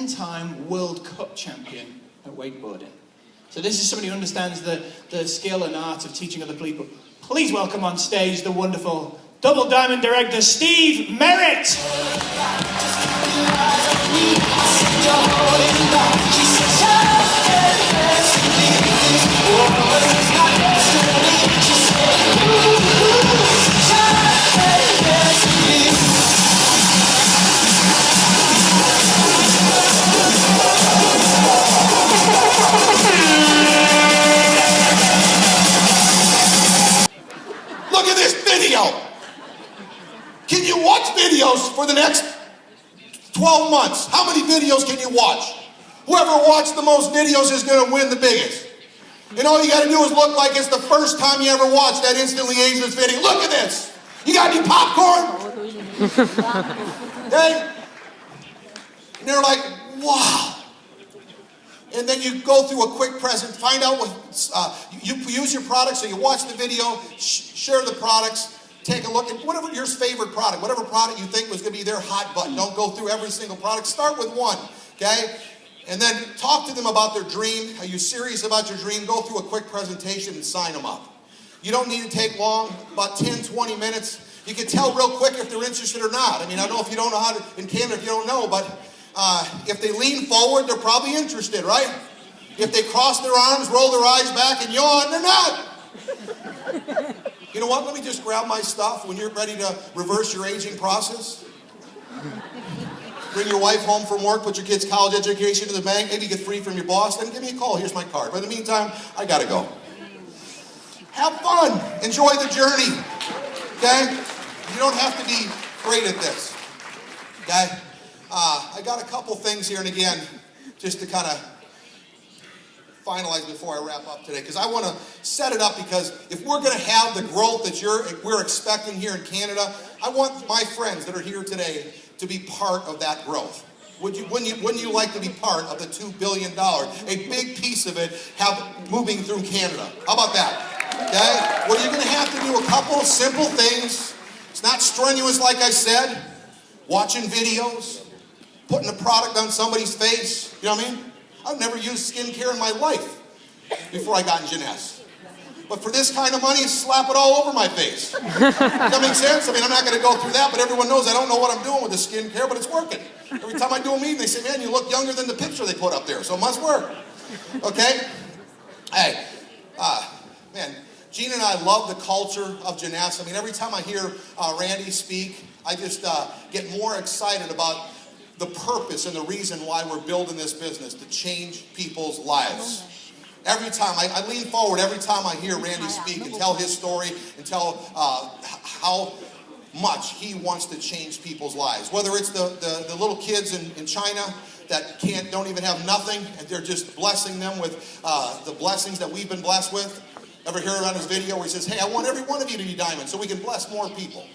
10-time World Cup champion at wakeboarding. So this is somebody who understands the skill and art of teaching other people. Please welcome on stage the wonderful double diamond director, Steve Merritt. Look at this video. Can you watch videos for the next 12 months? How many videos can you watch? Whoever watched the most videos is going to win the biggest. And all you got to do is look like it's the first time you ever watched that instantly ageless video. Look at this. You got any popcorn? Okay? And they're like, wow. And then you go through a quick present, find out what, you use your products, so you watch the video, share the products, take a look at whatever your favorite product, whatever product you think was going to be their hot button. Don't go through every single product. Start with one, okay? And then talk to them about their dream. Are you serious about your dream? Go through a quick presentation and sign them up. You don't need to take long, about 10, 20 minutes. You can tell real quick if they're interested or not. I mean, I don't know if you don't know how to, in Canada, if you don't know, but if they lean forward, they're probably interested, right? If they cross their arms, roll their eyes back, and yawn, they're not. You know what? Let me just grab my stuff when you're ready to reverse your aging process. Bring your wife home from work, put your kid's college education in the bank, maybe get free from your boss, then give me a call. Here's my card. But in the meantime, I gotta go. Have fun. Enjoy the journey. Okay? You don't have to be great at this. Okay? I got a couple things here, and again, just to kind of finalize before I wrap up today, because I want to set it up, because if we're going to have the growth that we're expecting here in Canada, I want my friends that are here today to be part of that growth. Wouldn't you like to be part of the $2 billion, a big piece of it, moving through Canada? How about that? Okay? Well, you're going to have to do a couple of simple things. It's not strenuous, like I said. Watching videos, putting a product on somebody's face. You know what I mean? I've never used skincare in my life before I got in Jeunesse. But for this kind of money, slap it all over my face. Does that make sense? I mean, I'm not going to go through that, but everyone knows I don't know what I'm doing with the skincare, but it's working. Every time I do a meeting, they say, man, you look younger than the picture they put up there, so it must work. Okay? Hey, man, Gene and I love the culture of Jeunesse. I mean, every time I hear Randy speak, I just get more excited about the purpose and the reason why we're building this business, to change people's lives. Every time, I lean forward every time I hear Randy speak and tell his story and tell how much he wants to change people's lives. Whether it's the little kids in China that don't even have nothing, and they're just blessing them with the blessings that we've been blessed with. Ever hear it on his video where he says, hey, I want every one of you to be diamond so we can bless more people.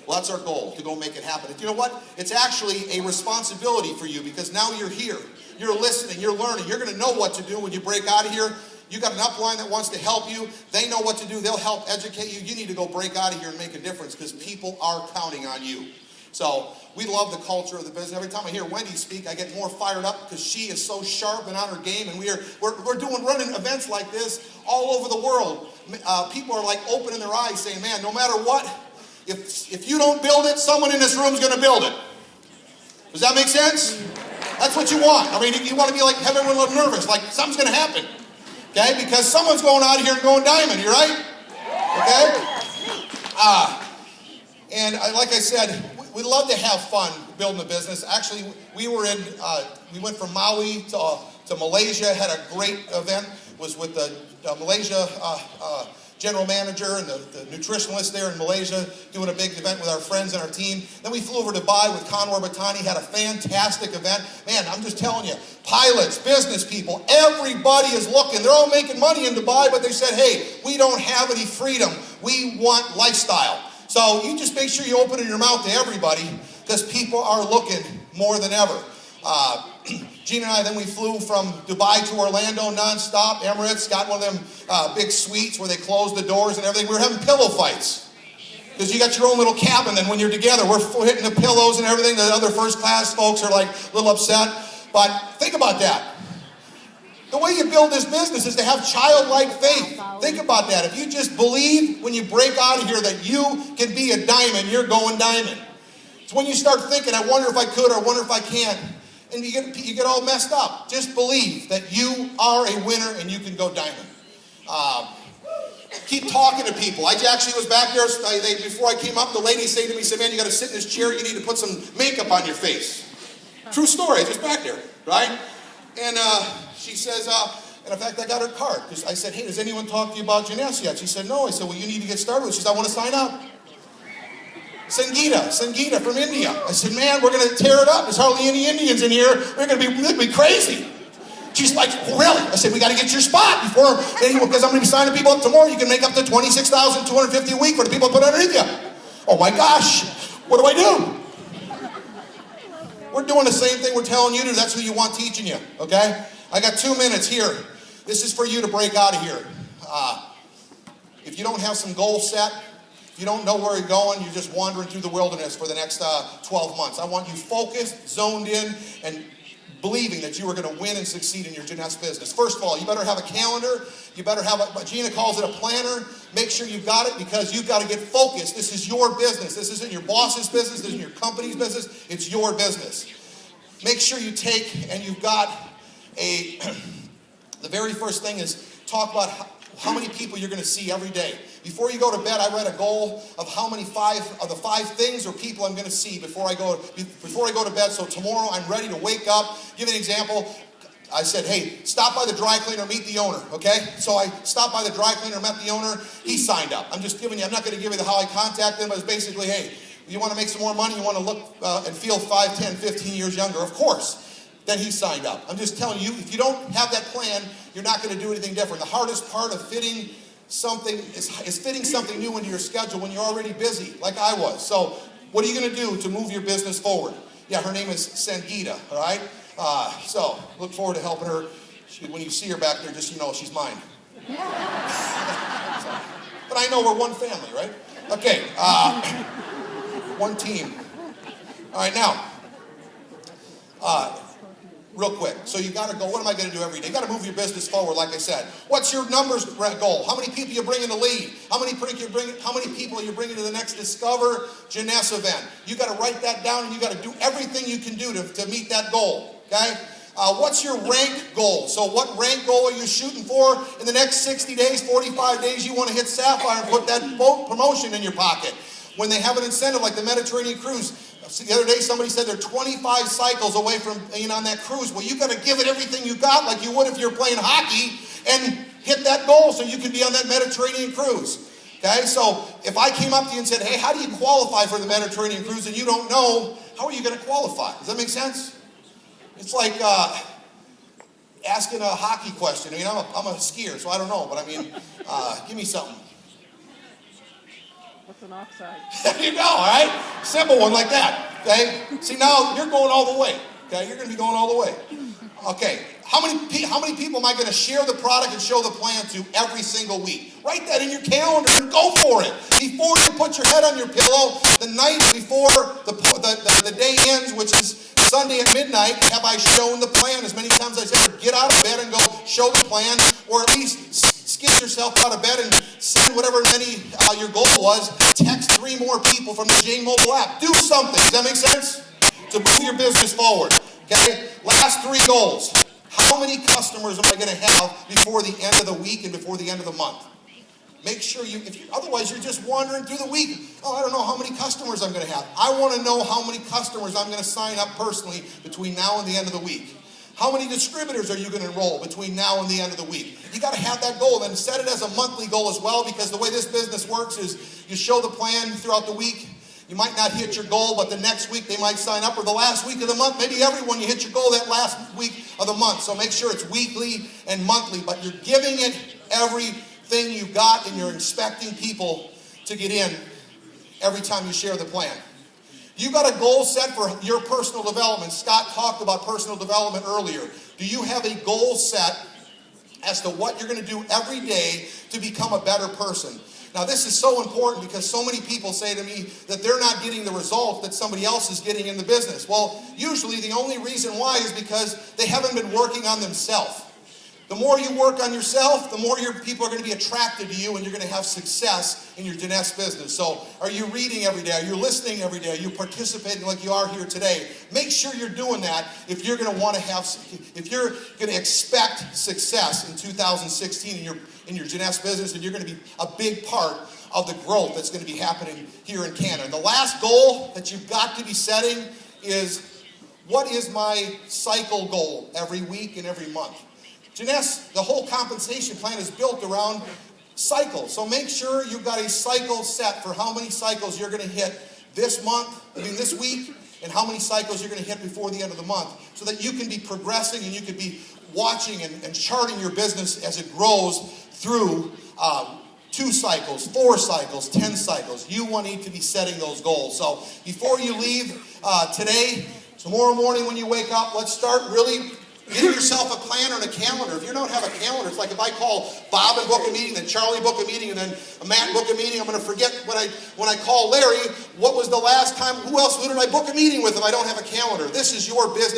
Well, that's our goal, to go make it happen. And you know what? It's actually a responsibility for you, because now you're here. You're listening. You're learning. You're going to know what to do when you break out of here. You got an upline that wants to help you. They know what to do. They'll help educate you. You need to go break out of here and make a difference, because people are counting on you. So we love the culture of the business. Every time I hear Wendy speak, I get more fired up, because she is so sharp and on her game. And we're running events like this all over the world. People are like opening their eyes, saying, man, no matter what, if you don't build it, someone in this room is going to build it. Does that make sense? That's what you want. I mean, you want to be like, have everyone look nervous, like something's going to happen. Okay? Because someone's going out of here and going diamond. You right? Okay? And like I said, we love to have fun building a business. Actually, we went from Maui to Malaysia, had a great event, was with the Malaysia general manager and the nutritionist there in Malaysia, doing a big event with our friends and our team. Then we flew over to Dubai with Conwar Batani, had a fantastic event. Man, I'm just telling you, pilots, business people, everybody is looking. They're all making money in Dubai, but they said, hey, we don't have any freedom. We want lifestyle. So you just make sure you open your mouth to everybody, because people are looking more than ever. Gene and I, then we flew from Dubai to Orlando nonstop. Merritt got one of them big suites where they close the doors and everything. We were having pillow fights, because you got your own little cabin. Then when you're together, we're hitting the pillows and everything. The other first class folks are like a little upset. But think about that. The way you build this business is to have childlike faith. Think about that. If you just believe when you break out of here that you can be a diamond, you're going diamond. It's when you start thinking, I wonder if I could, or I wonder if I can't, and you get all messed up. Just believe that you are a winner and you can go diamond. Keep talking to people. I actually was back there before I came up. The lady said to me, "Man, you got to sit in this chair. You need to put some makeup on your face." True story. Just back there, right? And she says, and in fact, I got her card. I said, "Hey, does anyone talk to you about gymnastics yet?" She said, "No." I said, "Well, you need to get started." She said, "I want to sign up." Sangeeta from India. I said, "Man, we're going to tear it up. There's hardly any Indians in here. We're going to be crazy." She's like, "Oh, really?" I said, "We got to get your spot before, because I'm going to be signing people up tomorrow. You can make up to $26,250 a week for the people I put underneath you." Oh my gosh, what do I do? We're doing the same thing we're telling you to do. That's who you want teaching you, okay? I got 2 minutes here. This is for you to break out of here. If you don't have some goals set, if you don't know where you're going, you're just wandering through the wilderness for the next 12 months. I want you focused, zoned in, and believing that you are going to win and succeed in your gymnastics business. First of all, you better have a calendar. You better have Gina calls it a planner. Make sure you've got it, because you've got to get focused. This is your business. This isn't your boss's business. This isn't your company's business. It's your business. Make sure you take, and you've got the very first thing is talk about how many people you're going to see every day. Before you go to bed, I read a goal of how many the five things or people I'm going to see before I go to bed. So tomorrow I'm ready to wake up. Give an example. I said, "Hey, stop by the dry cleaner, meet the owner," okay? So I stopped by the dry cleaner, met the owner. He signed up. I'm not going to give you how I contact him, but it's basically, hey, you want to make some more money? You want to look and feel 5, 10, 15 years younger? Of course. Then he signed up. I'm just telling you, if you don't have that plan, you're not going to do anything different. The hardest part of fitting something is fitting something new into your schedule when you're already busy, like I was. So what are you going to do to move your business forward? Yeah, her name is Sangeeta, all right? So look forward to helping her. When you see her back there, just she's mine. But I know we're one family, right? Okay, one team. All right, now, real quick. So you got to go, what am I going to do every day? You got to move your business forward, like I said. What's your numbers goal? How many people you bring in the lead? How many people are you bringing to the next Discover Gymnastics event? You got to write that down, and you got to do everything you can do to meet that goal, okay? What's your rank goal? So what rank goal are you shooting for in the next 60 days, 45 days? You want to hit Sapphire and put that promotion in your pocket. When they have an incentive like the Mediterranean cruise, the other day somebody said they're 25 cycles away from being on that cruise. Well, you got to give it everything you got, like you would if you're playing hockey, and hit that goal so you can be on that Mediterranean cruise. Okay, so if I came up to you and said, "Hey, how do you qualify for the Mediterranean cruise?" and you don't know, how are you going to qualify? Does that make sense? It's like asking a hockey question. I mean, I'm a skier, so I don't know, but I mean, give me something. What's an offside? There you go, all right? Simple one like that, okay? See, now you're going all the way, okay? You're going to be going all the way. Okay, how many people am I going to share the product and show the plan to every single week? Write that in your calendar and go for it. Before you put your head on your pillow, the night before the day ends, which is Sunday at midnight, have I shown the plan? As many times as I said, get out of bed and go show the plan, or at least skid yourself out of bed and send whatever many your goal was. Text 3 more people from the Jane mobile app. Do something. Does that make sense? To move your business forward. Okay? Last 3 goals. How many customers am I going to have before the end of the week and before the end of the month? Make sure otherwise you're just wandering through the week. Oh, I don't know how many customers I'm going to have. I want to know how many customers I'm going to sign up personally between now and the end of the week. How many distributors are you going to enroll between now and the end of the week? You got to have that goal. Then set it as a monthly goal as well, because the way this business works is you show the plan throughout the week. You might not hit your goal, but the next week they might sign up, or the last week of the month. Maybe everyone you hit your goal that last week of the month. So make sure it's weekly and monthly, but you're giving it everything you got, and you're expecting people to get in every time you share the plan. You got a goal set for your personal development. Scott talked about personal development earlier. Do you have a goal set as to what you're going to do every day to become a better person? Now, this is so important because so many people say to me that they're not getting the result that somebody else is getting in the business. Well, usually the only reason why is because they haven't been working on themselves. The more you work on yourself, the more your people are going to be attracted to you, and you're going to have success in your Jeunesse business. So, are you reading every day? Are you listening every day? Are you participating like you are here today? Make sure you're doing that if you're going to want to have, if you're going to expect success in 2016 in your Jeunesse business, and you're going to be a big part of the growth that's going to be happening here in Canada. The last goal that you've got to be setting is, what is my cycle goal every week and every month? Jeunesse, the whole compensation plan is built around cycles. So make sure you've got a cycle set for how many cycles you're going to hit this week, and how many cycles you're going to hit before the end of the month, so that you can be progressing and you can be watching and charting your business as it grows through 2 cycles, 4 cycles, 10 cycles. You will need to be setting those goals. So before you leave today, tomorrow morning when you wake up, let's start really getting yourself a planner and a calendar. If you don't have a calendar, it's like if I call Bob and book a meeting, then Charlie book a meeting, and then Matt book a meeting, I'm going to forget when I call Larry, what was the last time, who did I book a meeting with if I don't have a calendar? This is your business.